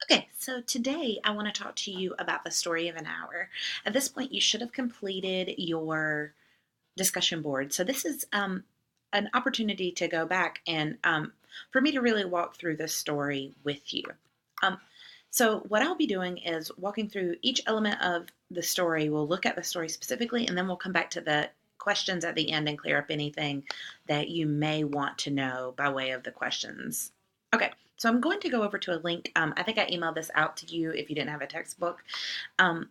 Okay, so today I want to talk to you about the story of an hour. At this point, you should have completed your discussion board. So this is an opportunity to go back and for me to really walk through this story with you. Um, so what I'll be doing is walking through each element of the story. We'll look at the story specifically, and then we'll come back to the questions at the end and clear up anything that you may want to know by way of the questions. Okay, so I'm going to go over to a link. I think I emailed this out to you if you didn't have a textbook. Um,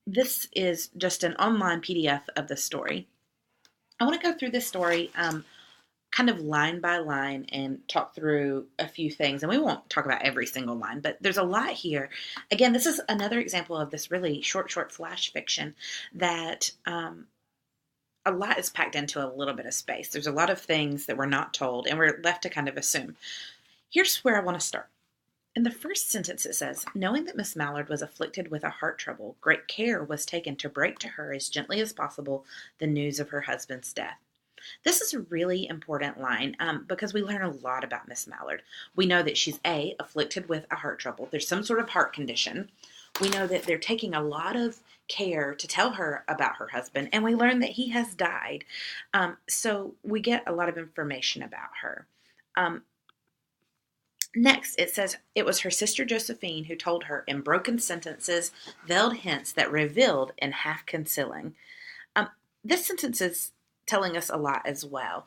this is just an online PDF of the story. I want to go through this story kind of line by line and talk through a few things. And we won't talk about every single line, but there's a lot here. Again, this is another example of this really short flash fiction that a lot is packed into a little bit of space. There's a lot of things that we're not told, and we're left to kind of assume. Here's where I want to start. In the first sentence, it says, knowing that Miss Mallard was afflicted with a heart trouble, great care was taken to break to her as gently as possible the news of her husband's death. This is a really important line because we learn a lot about Miss Mallard. We know that she's afflicted with a heart trouble. There's some sort of heart condition. We know that they're taking a lot of care to tell her about her husband, and we learn that he has died. So we get a lot of information about her. Um, Next, it says it was her sister Josephine who told her in broken sentences, veiled hints that revealed in half concealing. Um, this sentence is telling us a lot as well.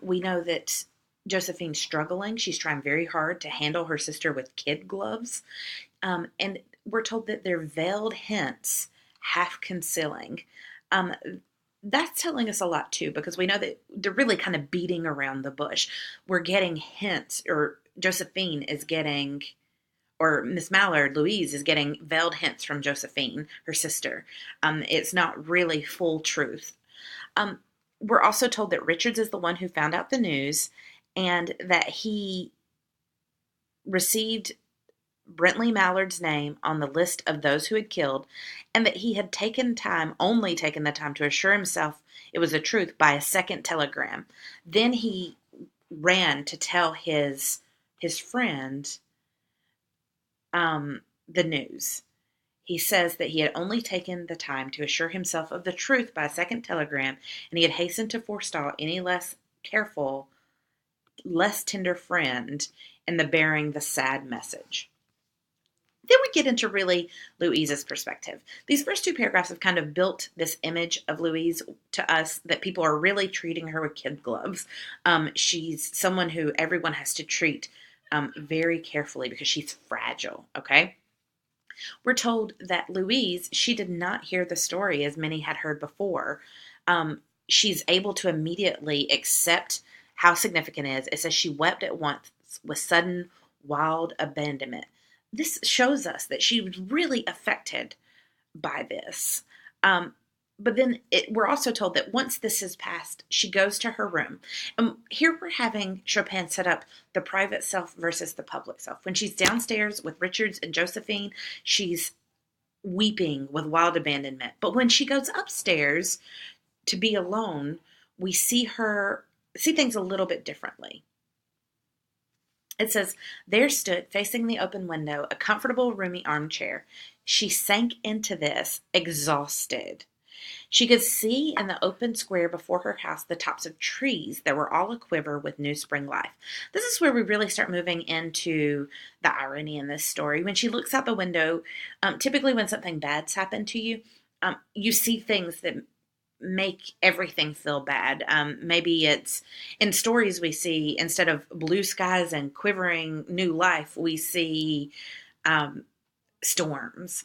We know that Josephine's struggling. She's trying very hard to handle her sister with kid gloves. And we're told that they're veiled hints, half concealing. Um, that's telling us a lot too, because we know that they're really kind of beating around the bush. We're getting hints, or Josephine is getting, or Miss Mallard, Louise, is getting veiled hints from Josephine, her sister. It's not really full truth. Um, we're also told that Richards is the one who found out the news and that he received Brentley Mallard's name on the list of those who had killed, and that he had only taken the time to assure himself it was the truth by a second telegram. Then he ran to tell his friend the news. He says that he had only taken the time to assure himself of the truth by a second telegram, and he had hastened to forestall any less careful, less tender friend in the bearing the sad message. Then we get into really Louise's perspective. These first two paragraphs have kind of built this image of Louise to us that people are really treating her with kid gloves. She's someone who everyone has to treat very carefully because she's fragile, okay? We're told that Louise, she did not hear the story as many had heard before. She's able to immediately accept how significant it is. It says she wept at once with sudden, wild abandonment. This shows us that she was really affected by this. Um, but then we're also told that once this is passed, she goes to her room. And here we're having Chopin set up the private self versus the public self. When she's downstairs with Richards and Josephine, she's weeping with wild abandonment. But when she goes upstairs to be alone, we see things a little bit differently. It says, there stood, facing the open window, a comfortable, roomy armchair. She sank into this, exhausted. She could see in the open square before her house the tops of trees that were all aquiver with new spring life. This is where we really start moving into the irony in this story. When she looks out the window, typically when something bad's happened to you, you see things that make everything feel bad. Maybe it's in stories we see, instead of blue skies and quivering new life, we see um, storms.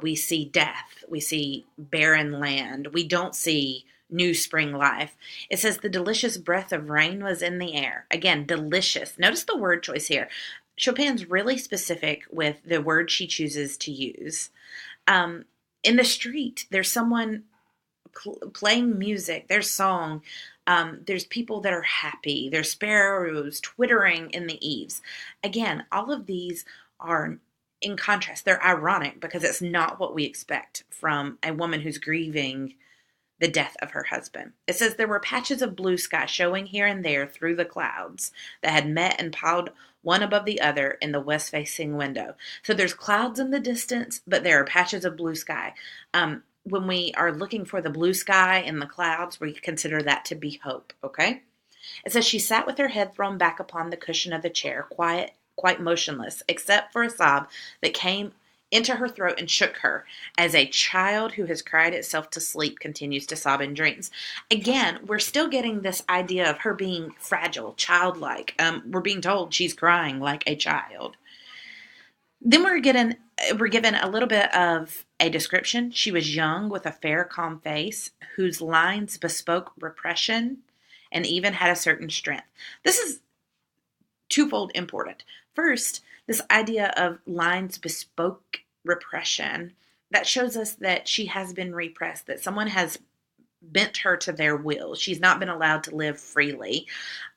We see death. We see barren land. We don't see new spring life. It says the delicious breath of rain was in the air. Again, delicious. Notice the word choice here. Chopin's really specific with the word she chooses to use. Um, in the street, there's someone playing music, there's song, there's people that are happy, there's sparrows twittering in the eaves. Again, all of these are in contrast. They're ironic because it's not what we expect from a woman who's grieving the death of her husband. It says there were patches of blue sky showing here and there through the clouds that had met and piled one above the other in the west-facing window. So there's clouds in the distance, but there are patches of blue sky. When we are looking for the blue sky and the clouds, we consider that to be hope, okay? It says she sat with her head thrown back upon the cushion of the chair, quiet, quite motionless, except for a sob that came into her throat and shook her, as a child who has cried itself to sleep continues to sob in dreams. Again, we're still getting this idea of her being fragile, childlike. We're being told she's crying like a child. Then we're given a little bit of a description. She was young with a fair, calm face, whose lines bespoke repression and even had a certain strength. This is twofold important. First, this idea of lines bespoke repression, that shows us that she has been repressed, that someone has bent her to their will. She's not been allowed to live freely.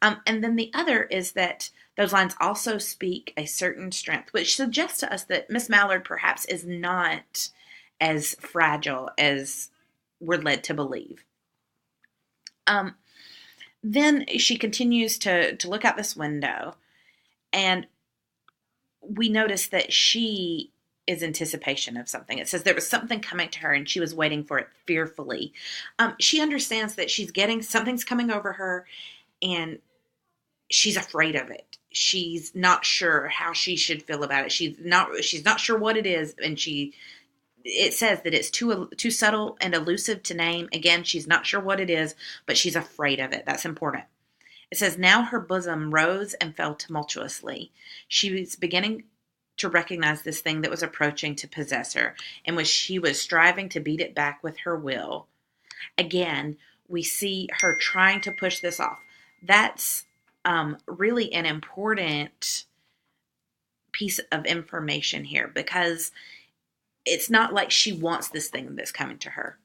And then the other is that those lines also speak a certain strength, which suggests to us that Miss Mallard perhaps is not as fragile as we're led to believe. Then she continues to look out this window, and we notice that she is anticipation of something. It says there was something coming to her and she was waiting for it fearfully. She understands that something's coming over her, and she's afraid of it. She's not sure how she should feel about it. She's not sure what it is, and it says that it's too subtle and elusive to name. Again, she's not sure what it is, but she's afraid of it. That's important. It says, now her bosom rose and fell tumultuously. She was beginning to recognize this thing that was approaching to possess her, and she was striving to beat it back with her will. Again, we see her trying to push this off. That's really an important piece of information here, because it's not like she wants this thing that's coming to her.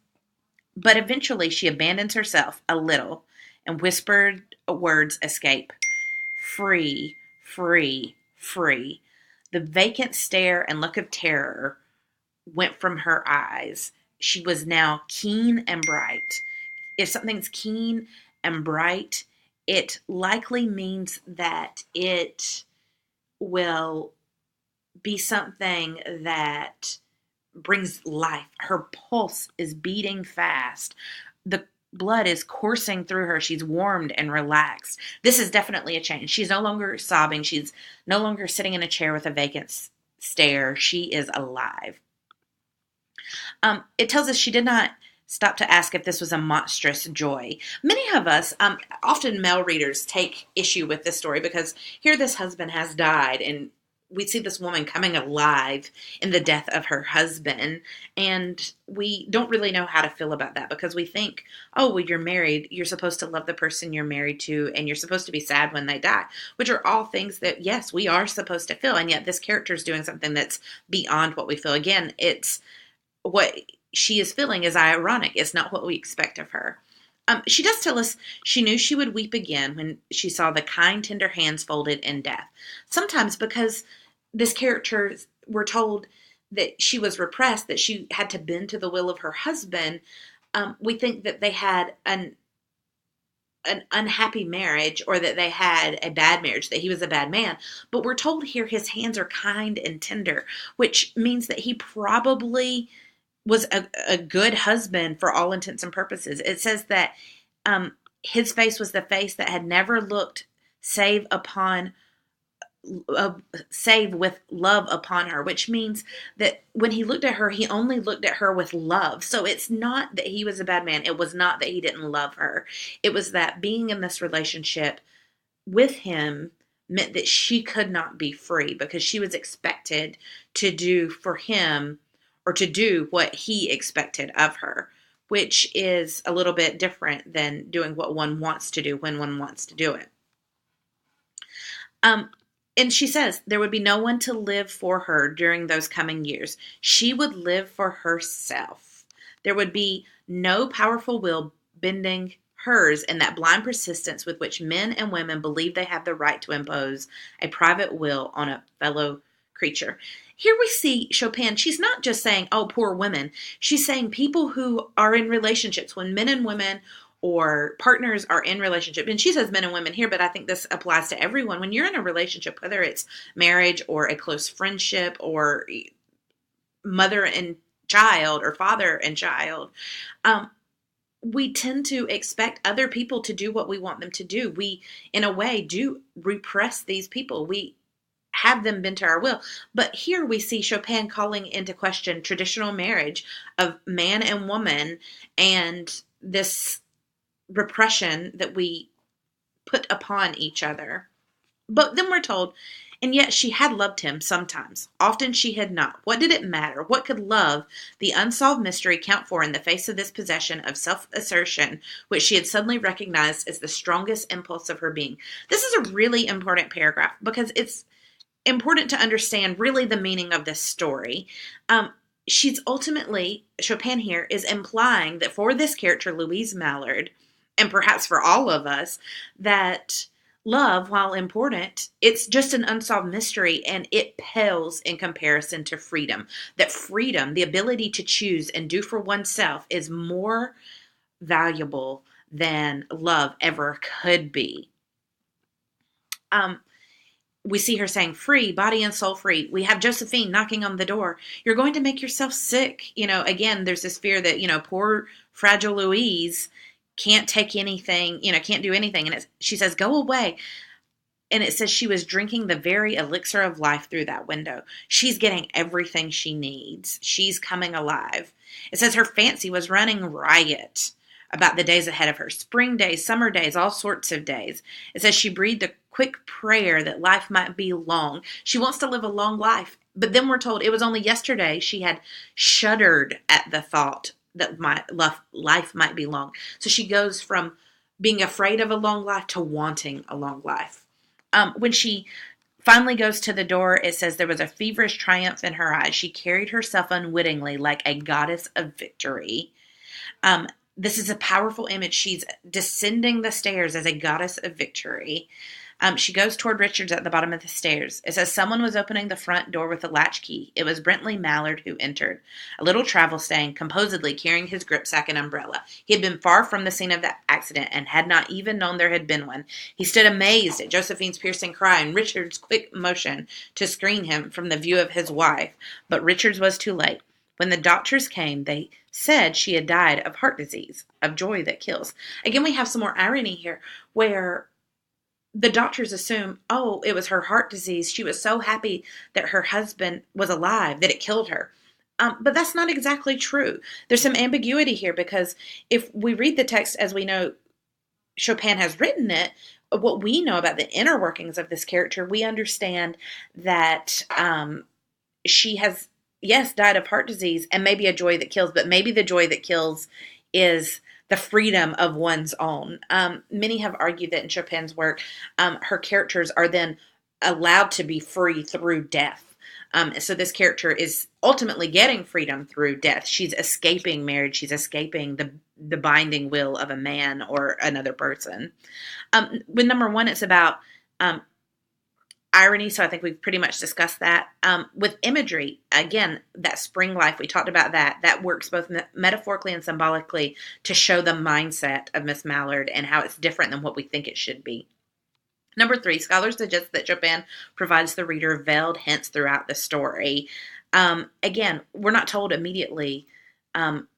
But eventually she abandons herself a little, and whispered words escape. Free, free, free. The vacant stare and look of terror went from her eyes. She was now keen and bright. If something's keen and bright, it likely means that it will be something that brings life. Her pulse is beating fast. The blood is coursing through her. She's warmed and relaxed. This is definitely a change. She's no longer sobbing. She's no longer sitting in a chair with a vacant stare. She is alive. It tells us she did not stop to ask if this was a monstrous joy. Many of us, often male readers, take issue with this story because here this husband has died, and we see this woman coming alive in the death of her husband, and we don't really know how to feel about that, because we think, oh, well, you're married, you're supposed to love the person you're married to, and you're supposed to be sad when they die, which are all things that, yes, we are supposed to feel, and yet this character is doing something that's beyond what we feel. Again, it's what she is feeling is ironic. It's not what we expect of her. She does tell us she knew she would weep again when she saw the kind, tender hands folded in death. Sometimes because this character, we're told that she was repressed, that she had to bend to the will of her husband, we think that they had an unhappy marriage, or that they had a bad marriage, that he was a bad man. But we're told here his hands are kind and tender, which means that he probably was a good husband for all intents and purposes. It says that his face was the face that had never looked save with love upon her, which means that when he looked at her, he only looked at her with love. So it's not that he was a bad man. It was not that he didn't love her. It was that being in this relationship with him meant that she could not be free, because she was expected to do for him, or to do what he expected of her, which is a little bit different than doing what one wants to do when one wants to do it. And she says there would be no one to live for her during those coming years. She would live for herself. There would be no powerful will bending hers in that blind persistence with which men and women believe they have the right to impose a private will on a fellow creature. Here we see Chopin. She's not just saying, oh, poor women. She's saying people who are in relationships, when men and women, or partners are in relationship, and she says men and women here, but I think this applies to everyone. When you're in a relationship, whether it's marriage or a close friendship or mother and child or father and child, um, we tend to expect other people to do what we want them to do. We, in a way, do repress these people. We have them bend to our will. But here we see Chopin calling into question traditional marriage of man and woman and this repression that we put upon each other. But then we're told, and yet she had loved him sometimes. Often she had not. What did it matter? What could love, the unsolved mystery, count for in the face of this possession of self-assertion, which she had suddenly recognized as the strongest impulse of her being? This is a really important paragraph because it's important to understand really the meaning of this story. She's ultimately, Chopin here is implying that for this character, Louise Mallard, and perhaps for all of us, that love, while important, it's just an unsolved mystery and it pales in comparison to freedom. That freedom, the ability to choose and do for oneself, is more valuable than love ever could be. We see her saying free, body and soul free. We have Josephine knocking on the door. You're going to make yourself sick. Again, there's this fear that, poor fragile Louise can't take anything, can't do anything. And she says, go away. And it says she was drinking the very elixir of life through that window. She's getting everything she needs. She's coming alive. It says her fancy was running riot about the days ahead of her. Spring days, summer days, all sorts of days. It says she breathed a quick prayer that life might be long. She wants to live a long life. But then we're told it was only yesterday she had shuddered at the thought that my life might be long. So she goes from being afraid of a long life to wanting a long life. When she finally goes to the door, it says there was a feverish triumph in her eyes. She carried herself unwittingly like a goddess of victory. This is a powerful image. She's descending the stairs as a goddess of victory. She goes toward Richards at the bottom of the stairs. It says someone was opening the front door with a latchkey. It was Brentley Mallard who entered, a little travel stain, composedly carrying his gripsack and umbrella. He had been far from the scene of the accident and had not even known there had been one. He stood amazed at Josephine's piercing cry and Richards' quick motion to screen him from the view of his wife. But Richards was too late. When the doctors came, they said she had died of heart disease, of joy that kills. Again, we have some more irony here where the doctors assume, oh, it was her heart disease. She was so happy that her husband was alive that it killed her. But that's not exactly true. There's some ambiguity here because if we read the text as we know Chopin has written it, what we know about the inner workings of this character, we understand that she has, yes, died of heart disease and maybe a joy that kills, but maybe the joy that kills is the freedom of one's own. Many have argued that in Chopin's work, her characters are then allowed to be free through death. So this character is ultimately getting freedom through death. She's escaping marriage. She's escaping the binding will of a man or another person. With number one, it's about irony, so I think we've pretty much discussed that. With imagery, again, that spring life, we talked about that. That works both metaphorically and symbolically to show the mindset of Miss Mallard and how it's different than what we think it should be. Number three, scholars suggest that Chopin provides the reader veiled hints throughout the story. Again, we're not told immediately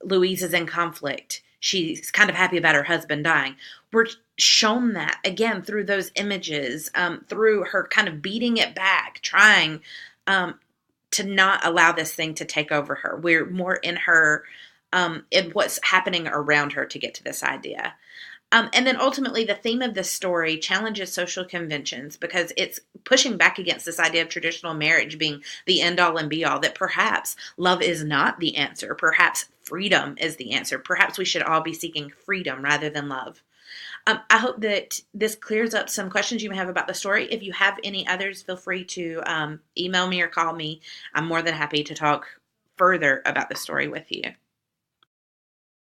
Louise is in conflict. She's kind of happy about her husband dying. We're shown that, again, through those images, through her kind of beating it back, trying to not allow this thing to take over her. We're more in her, in what's happening around her to get to this idea. And then ultimately, the theme of this story challenges social conventions because it's pushing back against this idea of traditional marriage being the end-all and be-all, that perhaps love is not the answer. Perhaps freedom is the answer. Perhaps we should all be seeking freedom rather than love. I hope that this clears up some questions you may have about the story. If you have any others, feel free to email me or call me. I'm more than happy to talk further about the story with you.